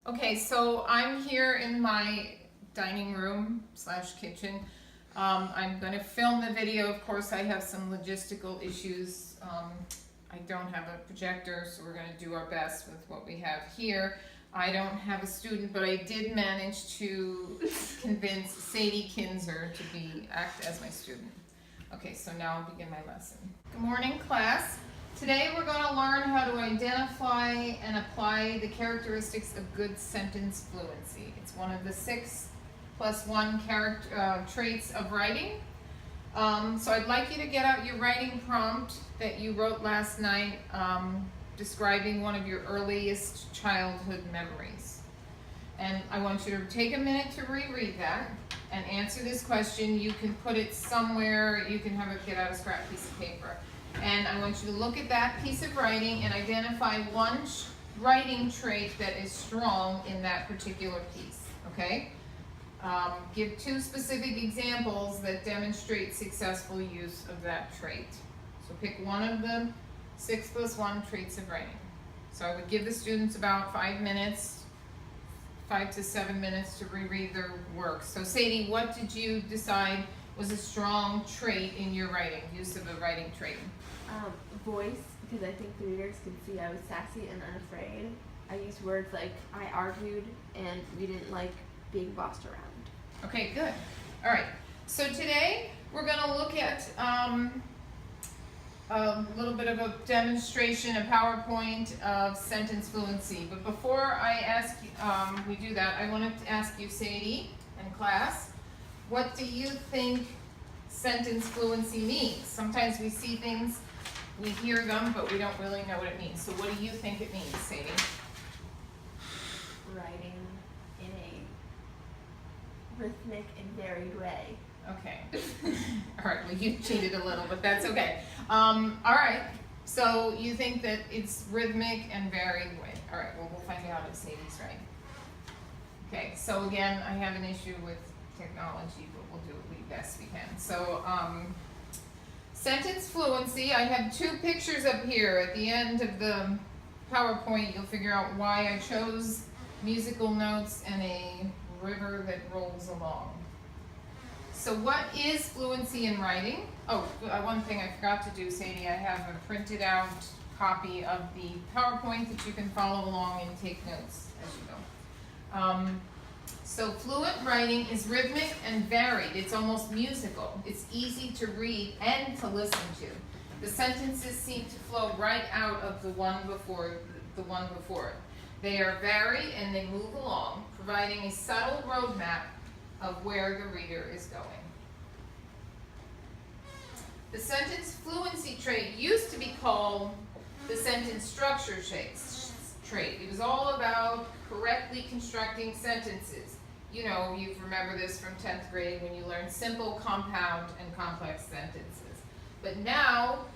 Okay, so I'm here in my dining room slash kitchen. I'm going to film the video. Of course, I have some logistical issues. I don't have a projector, so we're going to do our best with what we have here. I don't have a student, but I did manage to convince Sadie Kinzer to act as my student. Okay, so now I'll begin my lesson. Good morning, class. Today we're going to learn how to identify and apply the characteristics of good sentence fluency. It's one of the 6+1 traits of writing. So I'd like you to get out your writing prompt that you wrote last night describing one of your earliest childhood memories. And I want you to take a minute to reread that and answer this question. You can put it somewhere, you can have it get out a scrap piece of paper. And I want you to look at that piece of writing and identify one writing trait that is strong in that particular piece, okay? Give 2 specific examples that demonstrate successful use of that trait. So pick one of the 6+1 traits of writing. So I would give the students about 5 to 7 minutes to reread their work. So Sadie, what did you decide was a strong trait in your writing, use of a writing trait? Voice, because I think the readers could see I was sassy and unafraid. I used words like I argued and we didn't like being bossed around. Okay, good. All right. So today we're going to look at a little bit of a demonstration, a PowerPoint of sentence fluency. But before I ask we do that, I wanted to ask you, Sadie and class, what do you think sentence fluency means? Sometimes we see things, we hear them, but we don't really know what it means. So what do you think it means, Sadie? Writing in a rhythmic and varied way. Okay. All right, well you cheated a little, but that's okay. All right, so you think that it's rhythmic and varied way. All right, well we'll find out if Sadie's right. Okay, so again, I have an issue with technology, but we'll do the best we can. So, sentence fluency, I have 2 pictures up here. At the end of the PowerPoint, you'll figure out why I chose musical notes and a river that rolls along. So what is fluency in writing? Oh, one thing I forgot to do, Sadie, I have a printed out copy of the PowerPoint that you can follow along and take notes as you go. So fluent writing is rhythmic and varied. It's almost musical. It's easy to read and to listen to. The sentences seem to flow right out of the one before it. They are varied and they move along, providing a subtle roadmap of where the reader is going. The sentence fluency trait used to be called the sentence structure trait. It was all about correctly constructing sentences. You know, you remember this from 10th grade when you learned simple, compound, and complex sentences. But now,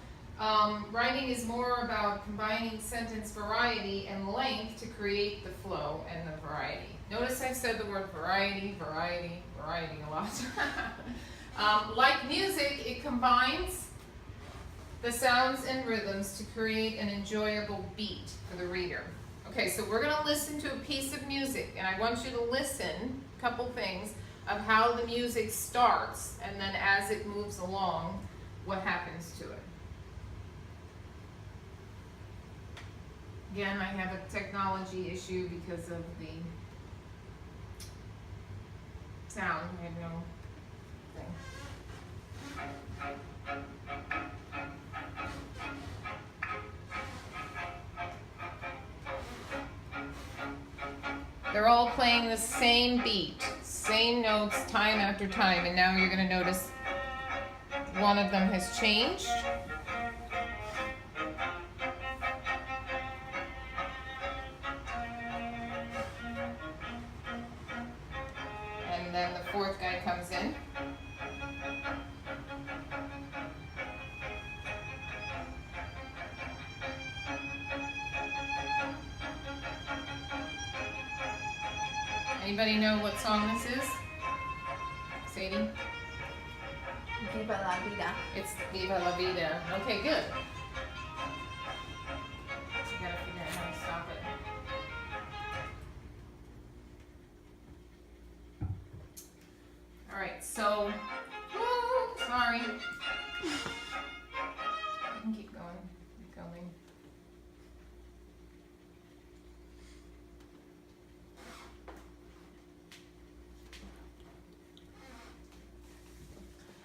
writing is more about combining sentence variety and length to create the flow and the variety. Notice I've said the word variety a lot. Like music, it combines the sounds and rhythms to create an enjoyable beat for the reader. Okay, so we're going to listen to a piece of music, and I want you to listen, a couple things, of how the music starts, and then as it moves along, what happens to it. Again, I have a technology issue because of the sound. I have no thing. They're all playing the same beat, same notes, time after time, and now you're going to notice one of them has changed. And then the 4th guy comes in. Anybody know what song this is? Sadie? Viva la vida. It's Viva la Vida. Okay, good. You gotta figure out how to stop it. right, so, woo, sorry. I can keep going, keep going.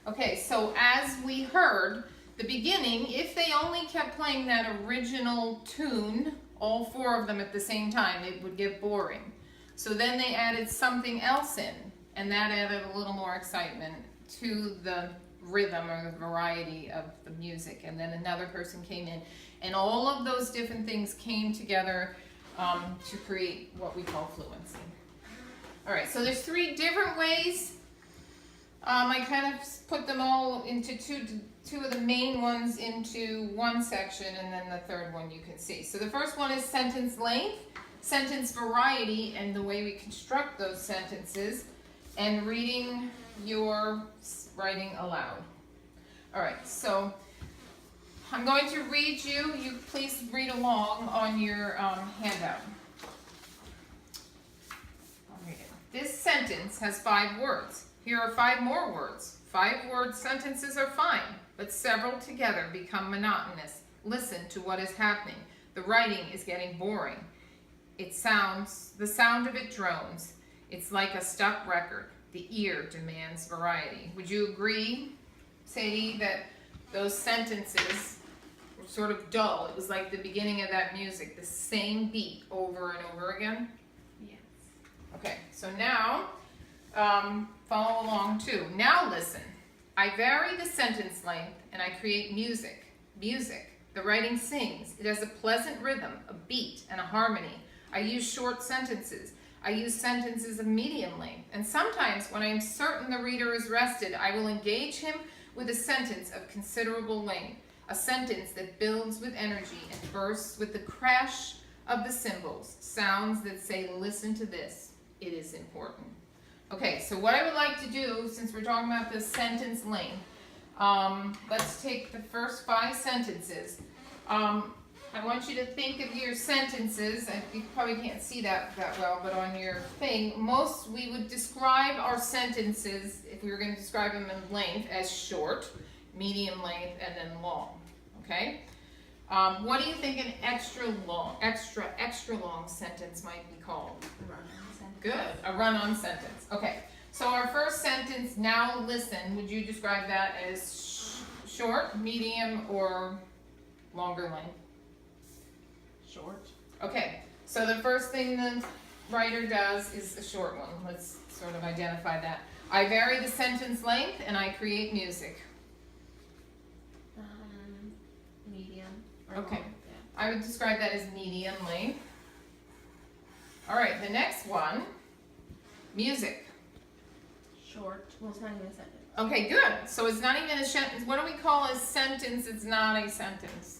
Okay, so as we heard, the beginning, if they only kept playing that original tune, all four of them at the same time, it would get boring. So then they added something else in, and that added a little more excitement to the rhythm or the variety of the music. And then another person came in, and all of those different things came together to create what we call fluency. All right, so there's three different ways. I kind of put them all into two of the main ones into one section, and then the third one you can see. So the first one is sentence length, sentence variety, and the way we construct those sentences, and reading your writing aloud. All right, so I'm going to read you. You please read along on your handout. I'll read it. This sentence has 5 words. Here are 5 more words. 5-word sentences are fine, but several together become monotonous. Listen to what is happening. The writing is getting boring. The sound of it drones. It's like a stuck record. The ear demands variety. Would you agree, Sadie, that those sentences were sort of dull? It was like the beginning of that music, the same beat over and over again? Yes. Okay, so now, follow along too. Now listen. I vary the sentence length and I create music. Music. The writing sings. It has a pleasant rhythm, a beat, and a harmony. I use short sentences. I use sentences of medium length. And sometimes when I am certain the reader is rested, I will engage him with a sentence of considerable length. A sentence that builds with energy and bursts with the crash of the cymbals. Sounds that say, listen to this. It is important. Okay, so what I would like to do, since we're talking about the sentence length, let's take the first 5 sentences. I want you to think of your sentences. You probably can't see that well, but on your thing, we would describe our sentences, if we were going to describe them in length, as short, medium length, and then long. Okay? What do you think an extra long sentence might be called? Run-on sentence. Good, a run-on sentence. Okay, so our first sentence, now listen, would you describe that as short, medium, or longer length? Short. Okay, so the first thing the writer does is a short one. Let's sort of identify that. I vary the sentence length and I create music. Medium. Okay. Long, yeah. I would describe that as medium length. All right, the next one, music. Short. Well, it's not even a sentence. Okay, good. So it's not even a sentence. What do we call a sentence? It's not a sentence.